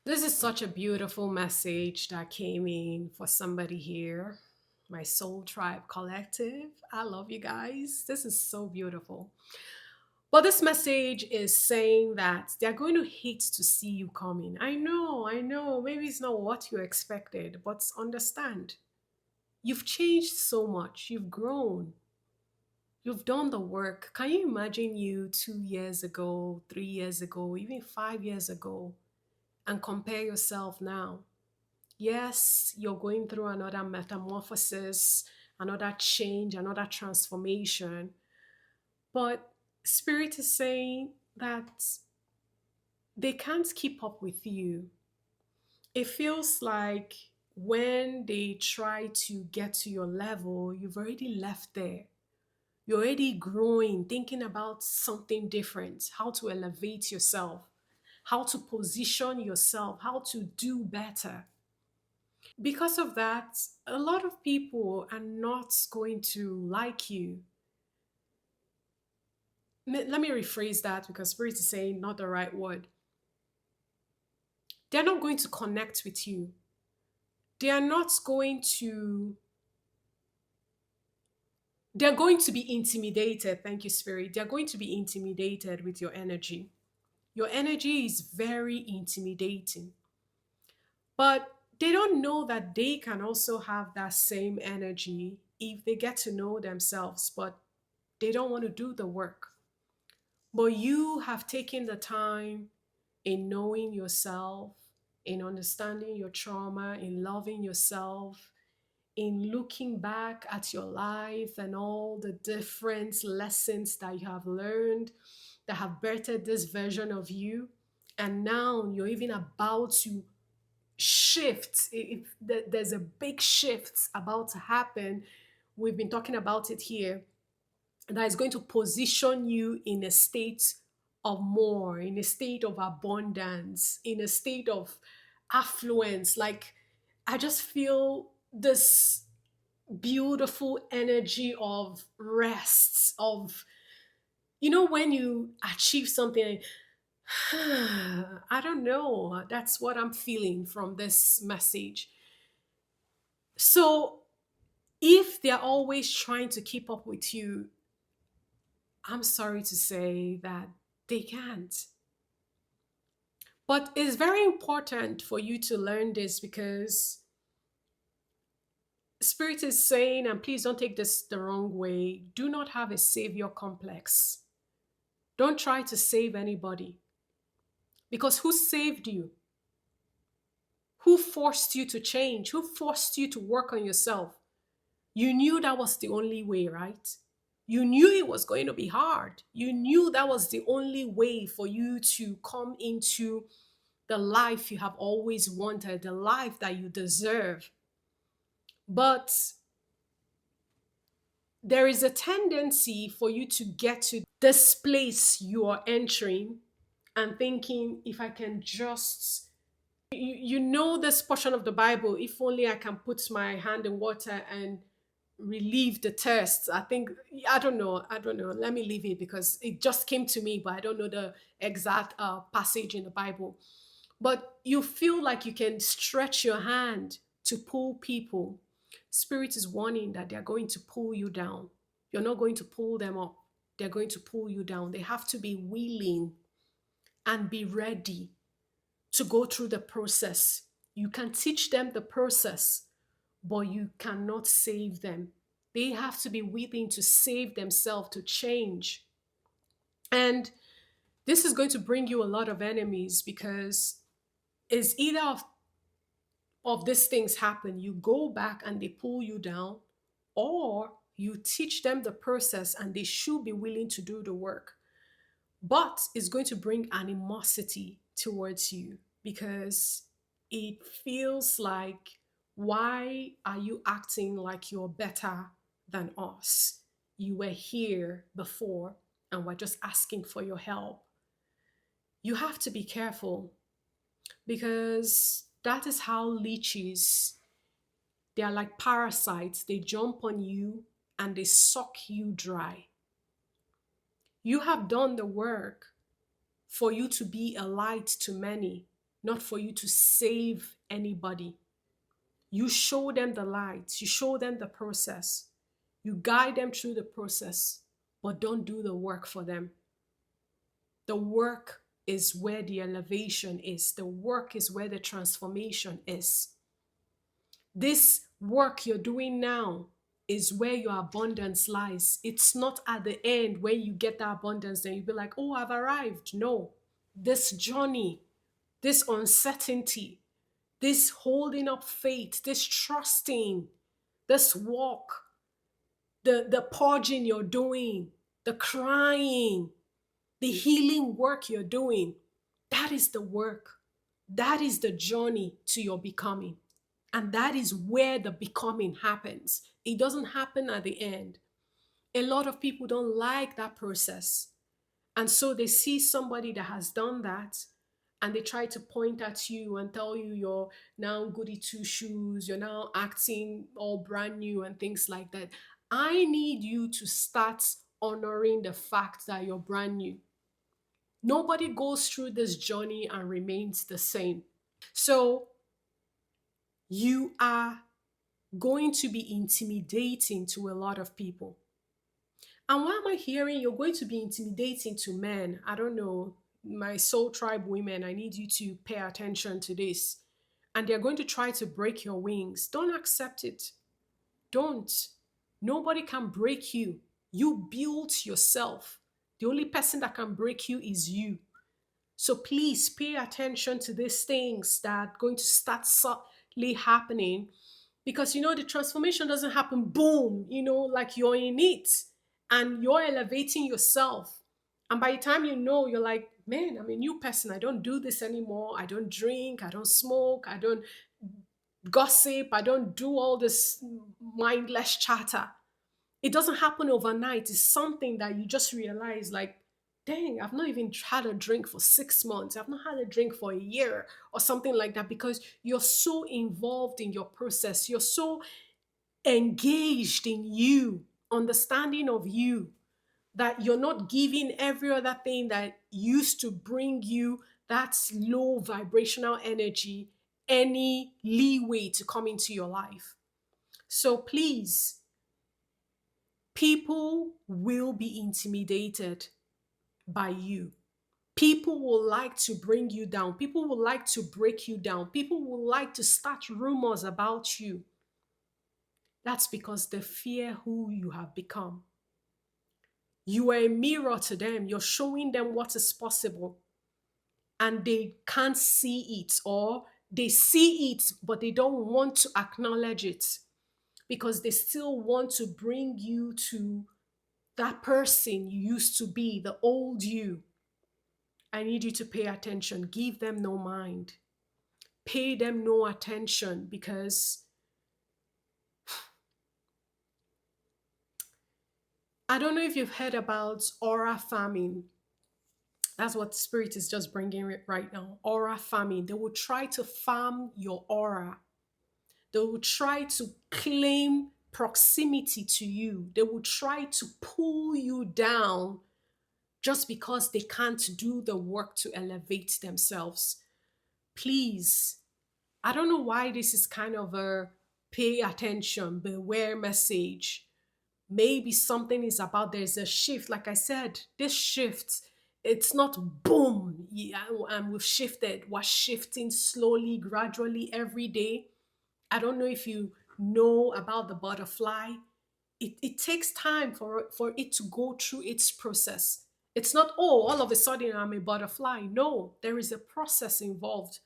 This is such a beautiful message that came in for somebody here. My Soul Tribe Collective. I love you guys. This is so beautiful. But this message is saying that they're going to hate to see you coming. I know. Maybe it's not what you expected, but understand. You've changed so much. You've grown. You've done the work. Can you imagine you 2 years ago, 3 years ago, even 5 years ago, and compare yourself now? Yes, you're going through another metamorphosis, another change, another transformation. But Spirit is saying that they can't keep up with you. It feels like when they try to get to your level, you've already left there. You're already growing, thinking about something different, how to elevate yourself, how to position yourself, how to do better. Because of that, a lot of people are not going to like you. Let me rephrase that because Spirit is saying not the right word. They're not going to connect with you. They are not going to, they're going to be intimidated. Thank you, Spirit. They're going to be intimidated with your energy. Your energy is very intimidating. But they don't know that they can also have that same energy if they get to know themselves, but they don't want to do the work. But you have taken the time in knowing yourself, in understanding your trauma, in loving yourself, in looking back at your life and all the different lessons that you have learned that have birthed this version of you. And now you're even about to shift. If there's a big shift about to happen, we've been talking about it here, that is going to position you in a state of more, in a state of abundance, in a state of affluence. Like, I just feel this beautiful energy of rest, of, when you achieve something, I don't know, that's what I'm feeling from this message. So, if they're always trying to keep up with you, I'm sorry to say that they can't. But it's very important for you to learn this because Spirit is saying, and please don't take this the wrong way, do not have a savior complex. Don't try to save anybody because who saved you? Who forced you to change? Who forced you to work on yourself? You knew that was the only way, right? You knew it was going to be hard. You knew that was the only way for you to come into the life you have always wanted, the life that you deserve. But there is a tendency for you to get to this place you are entering and thinking, if I can just, you know, this portion of the Bible, if only I can put my hand in water and relieve the thirst. I think, I don't know. Let me leave it because it just came to me, but I don't know the exact passage in the Bible. But you feel like you can stretch your hand to pull people. Spirit is warning that they're going to pull you down. You're not going to pull them up. They're going to pull you down. They have to be willing and be ready to go through the process. You can teach them the process, but you cannot save them. They have to be willing to save themselves, to change. And this is going to bring you a lot of enemies because it's either of these things happen, you go back and they pull you down, or you teach them the process and they should be willing to do the work. But it's going to bring animosity towards you because it feels like, why are you acting like you're better than us? You were here before and we're just asking for your help. You have to be careful because that is how leeches, they are like parasites. They jump on you and they suck you dry. You have done the work for you to be a light to many. not for you to save anybody. You show them the light, you show them the process, you guide them through the process, but don't do the work for them. The work is where the elevation is, the work is where the transformation is. This work you're doing now is where your abundance lies. It's not at the end when you get the abundance, then you'll be like, oh, I've arrived. No. This journey, this uncertainty, this holding up faith, this trusting, this walk, the purging you're doing, the crying, the healing work you're doing, that is the work. That is the journey to your becoming. And that is where the becoming happens. It doesn't happen at the end. A lot of people don't like that process. And so they see somebody that has done that and they try to point at you and tell you you're now goody two shoes, you're now acting all brand new and things like that. I need you to start honoring the fact that you're brand new. Nobody goes through this journey and remains the same. So you are going to be intimidating to a lot of people. And why am I hearing you're going to be intimidating to men? I don't know. My soul tribe women, I need you to pay attention to this. And they're going to try to break your wings. Don't accept it. Don't. Nobody can break you. You built yourself. The only person that can break you is you. So please pay attention to these things that are going to start subtly happening, because the transformation doesn't happen boom, like you're in it and you're elevating yourself. And by the time you're like, man, I'm a new person. I don't do this anymore. I don't drink. I don't smoke. I don't gossip. I don't do all this mindless chatter. It doesn't happen overnight. It's something that you just realize, like, dang, I've not even had a drink for 6 months. I've not had a drink for a year or something like that, because you're so involved in your process. You're so engaged in you, understanding of you, that you're not giving every other thing that used to bring you that low vibrational energy any leeway to come into your life. So please, people will be intimidated by you. People will like to bring you down. People will like to break you down. People will like to start rumors about you. That's because they fear who you have become. You are a mirror to them. You're showing them what is possible. And they can't see it, or they see it, but they don't want to acknowledge it because they still want to bring you to that person you used to be, the old you. I need you to pay attention. Give them no mind. Pay them no attention, because I don't know if you've heard about aura farming. That's what Spirit is just bringing it right now. Aura farming. They will try to farm your aura. They will try to claim proximity to you. They will try to pull you down just because they can't do the work to elevate themselves. Please, I don't know why this is kind of a pay attention, beware message. Maybe something is about, there's a shift. Like I said, this shift, it's not boom, yeah, and we've shifted. We're shifting slowly, gradually, every day. I don't know if you know about the butterfly. It takes time for it to go through its process. It's not, oh, all of a sudden I'm a butterfly. No, there is a process involved.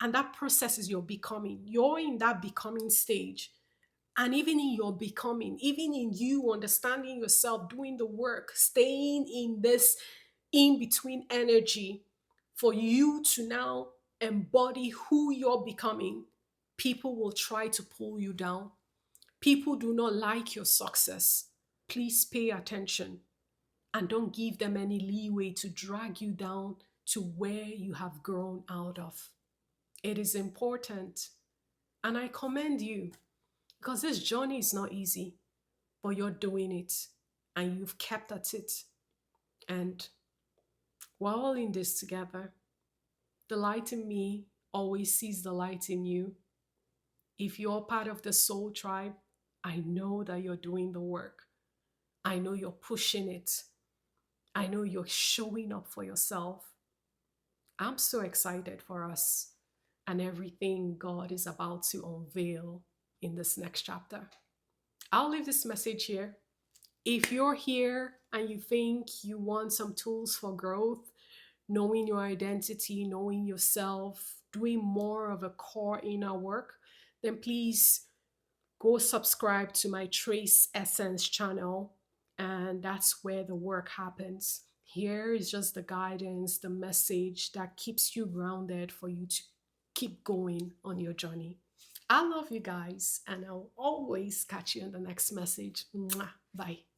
And that process is your becoming. You're in that becoming stage. And even in your becoming, even in you understanding yourself, doing the work, staying in this in between energy for you to now embody who you're becoming, people will try to pull you down. People do not like your success. Please pay attention and don't give them any leeway to drag you down to where you have grown out of. It is important. And I commend you, because this journey is not easy, but you're doing it and you've kept at it. And we're all in this together. The light in me always sees the light in you. If you're part of the soul tribe, I know that you're doing the work. I know you're pushing it. I know you're showing up for yourself. I'm so excited for us and everything God is about to unveil in this next chapter. I'll leave this message here. If you're here and you think you want some tools for growth, knowing your identity, knowing yourself, doing more of a core inner work, then please go subscribe to my Trace Essence channel. And that's where the work happens. Here is just the guidance, the message that keeps you grounded for you to keep going on your journey. I love you guys, and I'll always catch you in the next message. Mwah. Bye.